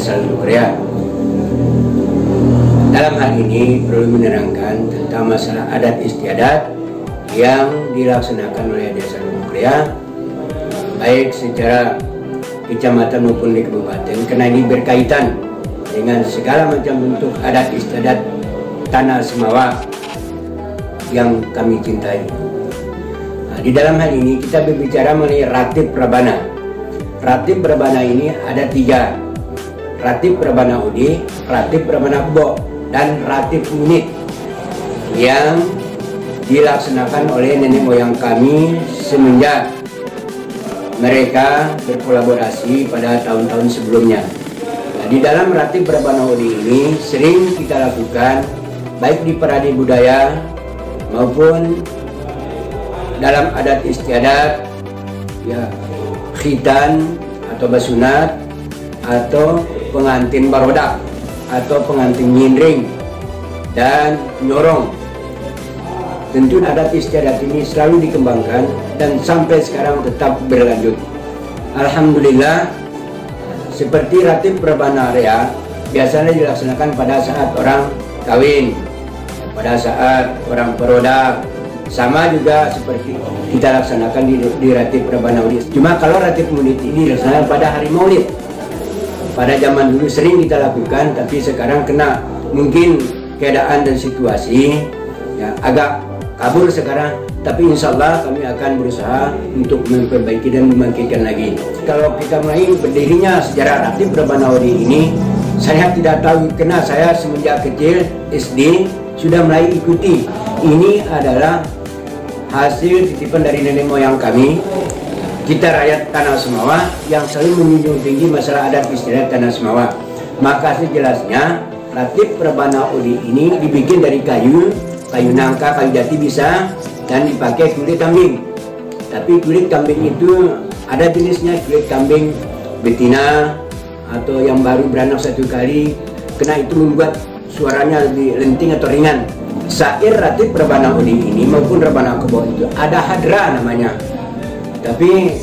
Desa Lundukrea. Dalam hal ini perlu menerangkan tentang masalah adat istiadat yang dilaksanakan oleh Desa Lundukrea, baik secara kecamatan maupun di kabupaten, karena ini berkaitan dengan segala macam bentuk adat istiadat tanah Semawa yang kami cintai. Nah, di dalam hal ini kita berbicara mengenai Ratib Prabana. Ratib Prabana ini ada 3. Ratib Prabana Udi, Ratib Prabana Kebo, dan Ratib Munit yang dilaksanakan oleh nenek moyang kami semenjak mereka berkolaborasi pada tahun-tahun sebelumnya. Nah, di dalam Ratib Prabana Udi ini sering kita lakukan baik di parade budaya maupun dalam adat istiadat, ya, khitan atau basunat atau pengantin barodak atau pengantin nyindring dan nyorong. Tentu adat istiadat ini selalu dikembangkan dan sampai sekarang tetap berlanjut. Alhamdulillah, seperti Ratib Prabana Area biasanya dilaksanakan pada saat orang kawin, pada saat orang perodak, sama juga seperti kita laksanakan di Ratib Prabana Udi. Cuma kalau Ratib Munit ini dilaksanakan pada hari Maulid. Pada zaman dulu sering kita lakukan, tapi sekarang kena mungkin keadaan dan situasi ya, agak kabur sekarang, tapi insya Allah kami akan berusaha untuk memperbaiki dan membangkitkan lagi. Kalau kita mulai berdirinya sejarah Ratib Prabana Udi ini, saya tidak tahu karena saya semenjak kecil SD sudah mulai ikuti. Ini adalah hasil titipan dari nenek moyang kami, kita rakyat Tanah Semawa yang selalu menjunjung tinggi masalah adat istiadat Tanah Semawa. Maka sejelasnya Ratib Prabana Udi ini dibikin dari kayu nangka, kayu jati bisa, dan dipakai kulit kambing. Tapi kulit kambing itu ada jenisnya, kulit kambing betina atau yang baru beranak 1 kali, karena itu membuat suaranya lebih lenting atau ringan. Sair Ratib Prabana Udi ini maupun Prabana Kebo itu ada hadra namanya. Tapi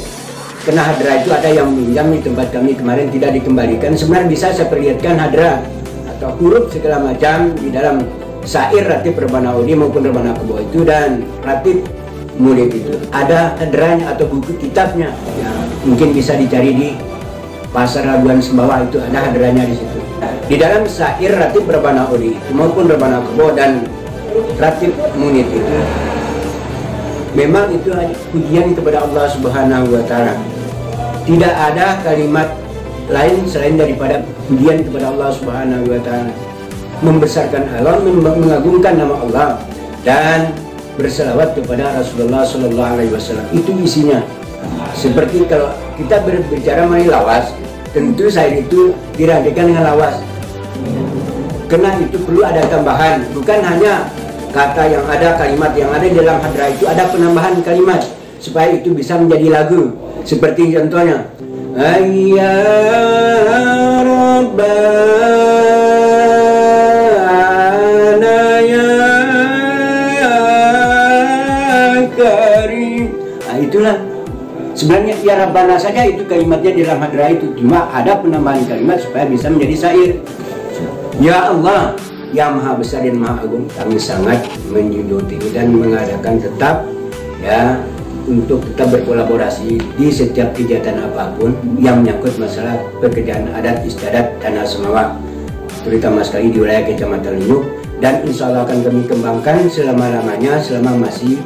kena hadra itu ada yang minjam di tempat kami kemarin tidak dikembalikan. Sebenarnya bisa saya perlihatkan hadra atau huruf segala macam di dalam sair Ratib Prabana Udi maupun Prabana Kebo itu, dan Ratib Munit itu ada hadranya atau buku kitabnya. Ya, mungkin bisa dicari di Pasar Labuan Semawa, itu ada hadranya di situ. Di dalam sair Ratib Prabana Udi maupun Prabana Kebo dan Ratib Munit itu memang itu pujian kepada Allah Subhanahu wa Ta'ala. Tidak ada kalimat lain selain daripada pujian kepada Allah Subhanahu wa Ta'ala, membesarkan Allah, mengagungkan nama Allah, dan berselawat kepada Rasulullah Sallallahu Alaihi Wasallam. Itu isinya. Seperti kalau kita berbicara mengenai lawas, tentu saya itu dirancangkan dengan lawas. Karena itu perlu ada tambahan, bukan hanya kata yang ada, kalimat yang ada di dalam hadra itu, ada penambahan kalimat supaya itu bisa menjadi lagu. Seperti contohnya, Ayya Rabbana ya Karim. Nah, itulah sebenarnya ya Rabbana saja itu kalimatnya di dalam hadra itu, cuma ada penambahan kalimat supaya bisa menjadi syair. Ya Allah yang Maha Besar dan Maha Agung, kami sangat menjunjung tinggi dan mengadakan tetap ya untuk tetap berkolaborasi di setiap kegiatan apapun yang menyangkut masalah pekerjaan adat istiadat Tanah Semawa, terutama sekali di wilayah Kecamatan Lunduk, dan insya Allah akan kami kembangkan selama-lamanya selama masih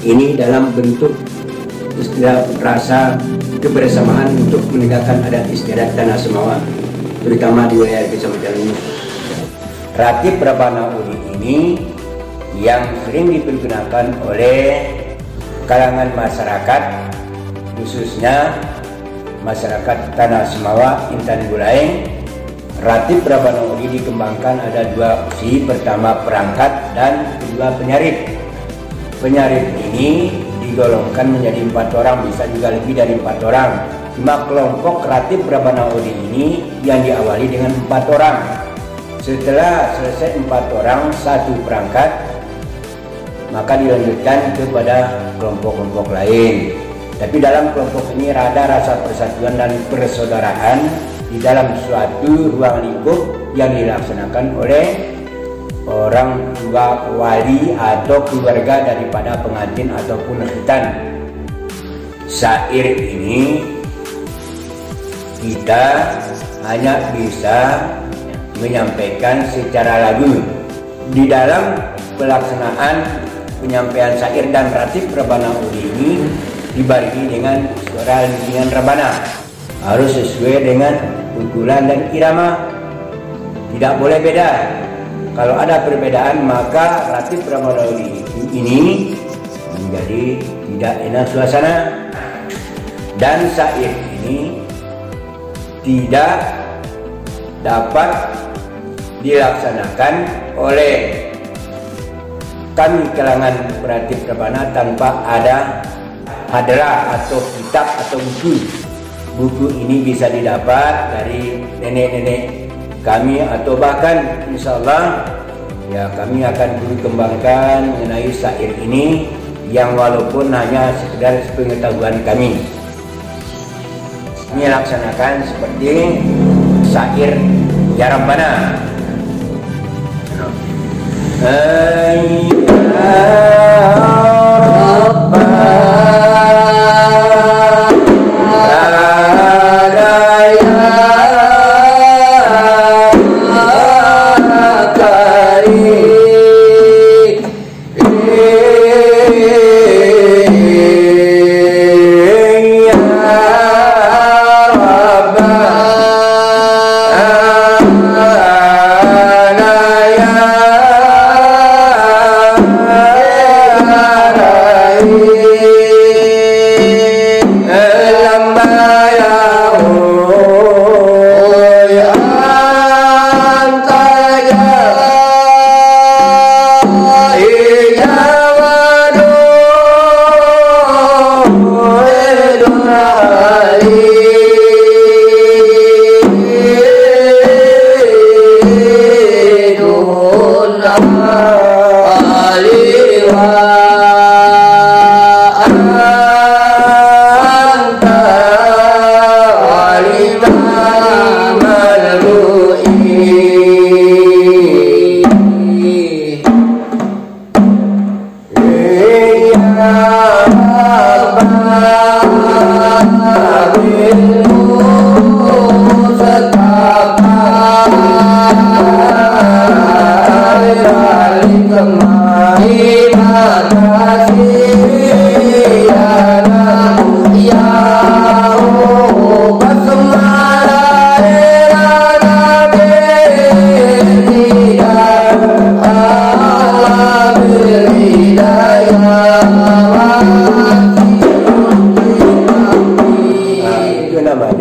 ini dalam bentuk istilah rasa kebersamaan untuk menegakkan adat istiadat Tanah Semawa, terutama di wilayah Kecamatan Lunduk. Ratib Prabana Udi ini yang sering dipergunakan oleh kalangan masyarakat, khususnya masyarakat Tanah Semawa, Intan Bulaeng. Ratib Prabana Udi dikembangkan ada 2 opsi, pertama perangkat dan kedua penyarit. Penyarit ini digolongkan menjadi 4 orang, bisa juga lebih dari 4 orang. Cuma kelompok Ratib Prabana Udi ini yang diawali dengan 4 orang. Setelah selesai 4 orang 1 perangkat, maka dilanjutkan kepada kelompok-kelompok lain. Tapi dalam kelompok ini ada rasa persatuan dan persaudaraan di dalam suatu ruang lingkup yang dilaksanakan oleh orang tua, wali atau keluarga daripada pengantin ataupun khitan. Syair ini kita hanya bisa menyampaikan secara lagu. Di dalam pelaksanaan penyampaian syair dan ratib Rebana Uli ini dibarengi dengan suara lintingan rebana, harus sesuai dengan pukulan dan irama, tidak boleh beda. Kalau ada perbedaan maka ratib Rebana Uli ini menjadi tidak enak suasana, dan syair ini tidak dapat dilaksanakan oleh kami kalangan ratib Rebana tanpa ada hadrah atau kitab atau buku. Buku ini bisa didapat dari nenek-nenek kami atau bahkan insyaallah ya kami akan kembangkan mengenai syair ini yang walaupun hanya sekedar pengetahuan kami. Ini laksanakan seperti syair Ya Rabbana.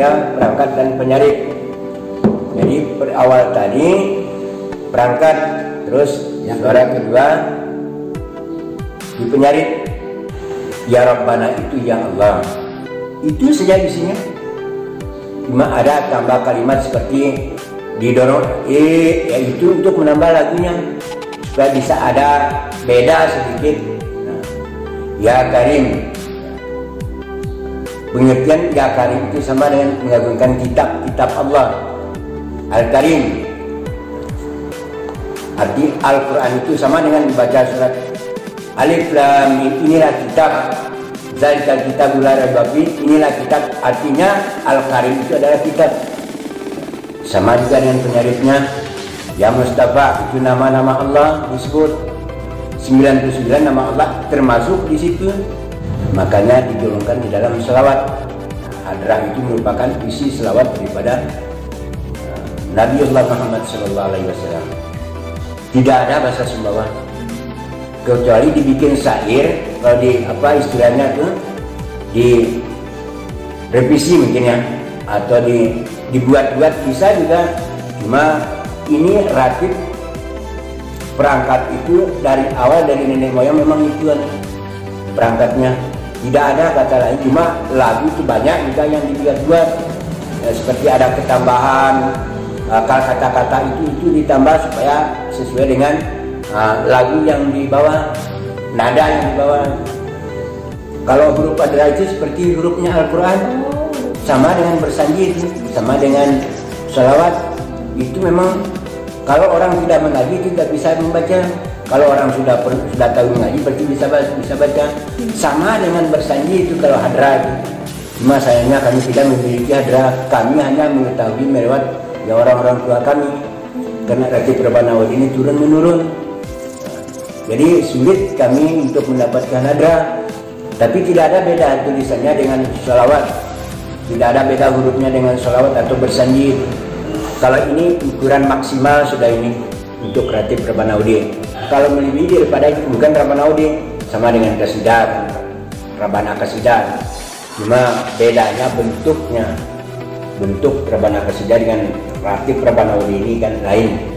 Perangkat dan penyarit. Jadi awal tadi perangkat, terus yang suara kedua di penyarit Ya Rabbana itu Ya Allah. Itu saja isinya. Cuma ada tambah kalimat seperti didorong yaitu untuk menambah lagunya supaya bisa ada beda sedikit. Nah, Ya Karim, pengertian Ya Karim itu sama dengan mengagungkan kitab Allah Al-Karim. Arti Al-Quran itu sama dengan membaca surat Alif Lam Mim, inilah kitab, Zalikal kitabul la raiba fihi, inilah kitab. Artinya Al-Karim itu adalah kitab. Sama juga dengan penyaritnya Ya Mustafa, itu nama-nama Allah disebut 99 nama Allah termasuk di situ. Makanya digolongkan di dalam selawat. Hadrah itu merupakan isi selawat daripada Nabiullah Muhammad SAW. Tidak ada bahasa Sumbawa kecuali dibikin syair, kalau di apa istilahnya tuh di revisi mungkin ya, atau dibuat-buat bisa juga. Cuma ini ratib perangkat itu dari awal dari nenek moyang memang itu perangkatnya. Tidak ada kata lain, cuma lagu itu banyak juga yang dibuat-buat seperti ada ketambahan kata-kata itu ditambah supaya sesuai dengan lagu yang dibawa, nada yang dibawa. Kalau huruf hadrah itu seperti hurufnya Al-Quran, sama dengan bersanji itu, sama dengan Salawat itu memang kalau orang tidak mengaji tidak bisa membaca. Kalau orang sudah tahu mengaji berarti bisa baca. Sama dengan bersanji itu kalau hadrah. Cuma sayangnya kami tidak memiliki hadrah. Kami hanya mengetahui melewat ya orang-orang tua kami. Karena Ratib Rabbanaudi ini turun menurun. Jadi sulit kami untuk mendapatkan hadrah. Tapi tidak ada beda tulisannya dengan sholawat. Tidak ada beda hurufnya dengan sholawat atau bersanji. Kalau ini ukuran maksimal sudah ini untuk Ratib Rabbanaudi. Kalau melebihi daripada itu bukan Rabbanaudi, sama dengan kasidah, Rabbana Kasidah. Cuma bedanya bentuknya. Bentuk Rabbana Kasidah dengan Ratib Rabbanaudi ini kan lain.